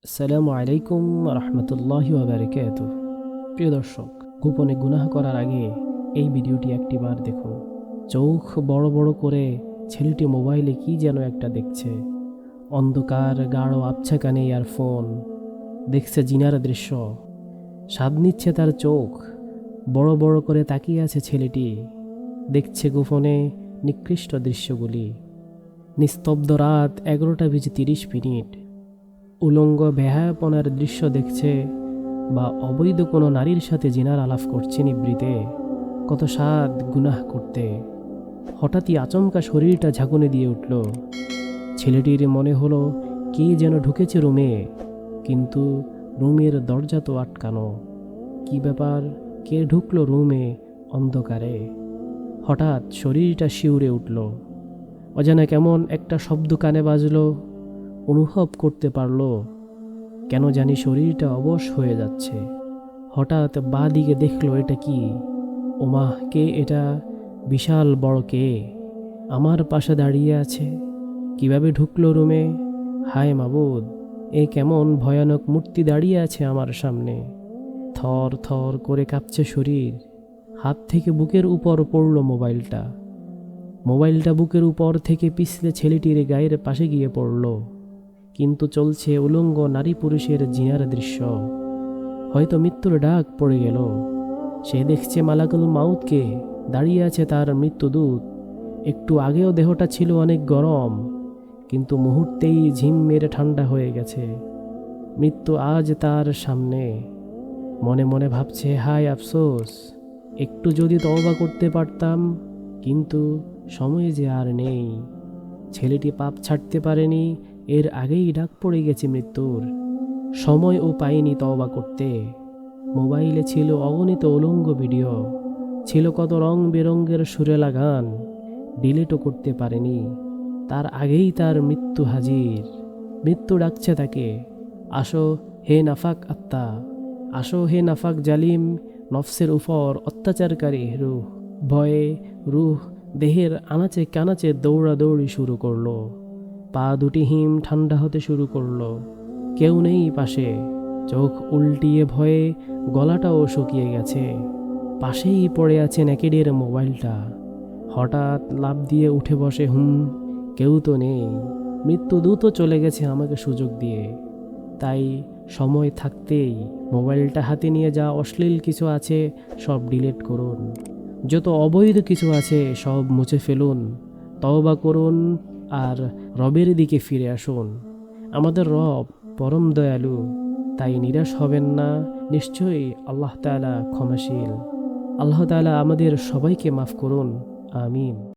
আসসালামু আলাইকুম রহমতুল্লাহি ওয়া বারাকাতুহু। প্রিয় দর্শক, গোপনে গুনাহ করার আগে এই ভিডিওটি একটিবার দেখুন। চোখ বড় বড় করে ছেলেটি মোবাইলে কি যেন একটা দেখছে। অন্ধকার গাঢ় আবছা কানে ইয়ারফোন, দেখছে জিনার দৃশ্য। স্বাদ নিচ্ছে তার চোখ, বড় বড় করে তাকিয়ে আছে ছেলেটি, দেখছে গোপনে নিকৃষ্ট দৃশ্যগুলি। নিস্তব্ধ রাত 11:30। উলঙ্গ বেহায়াপনার দৃশ্য দেখছে, বা অবৈধ কোনো নারীর সাথে জিনার আলাপ করছে নিবৃতে। কত স্বাদ গুনাহ করতে। হঠাৎই আচমকা শরীরটা ঝাঁকুনি দিয়ে উঠল। ছেলেটির মনে হলো কে যেন ঢুকেছে রুমে, কিন্তু রুমের দরজা তো আটকানো। কি ব্যাপার, কে ঢুকলো রুমে অন্ধকারে? হঠাৎ শরীরটা শিউরে উঠল। অজানা কেমন একটা শব্দ কানে বাজলো। অনুভব করতে পারল কেন জানি শরীরটা অবশ হয়ে যাচ্ছে। হঠাৎ বাঁ দিকে দেখলো, এটা কি? ওমা, কে এটা? বিশাল বড় কে আমার পাশে দাঁড়িয়ে আছে? কিভাবে ঢুকলো রুমে? হায় মাবুদ, এ কেমন ভয়ানক মূর্তি দাঁড়িয়ে আছে আমার সামনে। থর থর করে কাঁপছে শরীর। হাত থেকে বুকের উপর পড়ল মোবাইলটা বুকের উপর থেকে পিছলে ছেলেটির গায়ের পাশে গিয়ে পড়ল। কিন্তু চলছে উলঙ্গ নারী পুরুষের জিনার দৃশ্য। হয়তো মৃত্যুর ডাক পড়ে গেল। সে দেখছে মালাকুল মাউতকে, দাঁড়িয়ে আছে তার মৃত্যুদূত। একটু আগেও দেহটা ছিল অনেক গরম, কিন্তু মুহূর্তেই ঝিম মেরে ঠান্ডা হয়ে গেছে। মৃত্যু আজ তার সামনে। মনে মনে ভাবছে, হায় আফসোস, একটু যদি তওবা করতে পারতাম, কিন্তু সময় যে আর নেই। ছেলেটি পাপ ছাড়তে পারেনি, এর আগেই ডাক পড়ে গেছে মৃত্যুর। সময়ও পায়নি তওবা করতে। মোবাইলে ছিল অগণিত উলঙ্গ ভিডিও, ছিল কত রং বেরঙ্গের সুরেলা গান। ডিলিটও করতে পারেনি। তার আগেই তার মৃত্যু হাজির। মৃত্যু ডাকছে তাকে, আসো হে নাফাক আত্মা, আসো হে নাফাক জালিম, নফসের উপর অত্যাচারকারী রূহ। ভয়ে রূহ দেহের আনাচে কানাচে দৌড়াদৌড়ি শুরু করলো। পা দুটি হিম ঠান্ডা হতে শুরু করলো। কেউ নেই পাশে। চোখ উল্টিয়ে ভয়ে গলাটাও শুকিয়ে গেছে। পাশেই পড়ে আছে নেকেডের মোবাইলটা। হঠাৎ লাফ দিয়ে উঠে বসে, কেউ তো নেই। মৃত্যুদূতও চলে গেছে আমাকে সুযোগ দিয়ে। তাই সময় থাকতেই মোবাইলটা হাতে নিয়ে যা অশ্লীল কিছু আছে সব ডিলিট করুন। যত অবৈধ কিছু আছে সব মুছে ফেলুন। তওবা করুন আর রবের দিকে ফিরে আসুন। আমাদের রব পরম দয়ালু, তাই নিরাশ হবেন না। নিশ্চয়ই আল্লাহ তাআলা ক্ষমাশীল। আল্লাহ তাআলা আমাদের সবাইকে মাফ করুন। আমিন।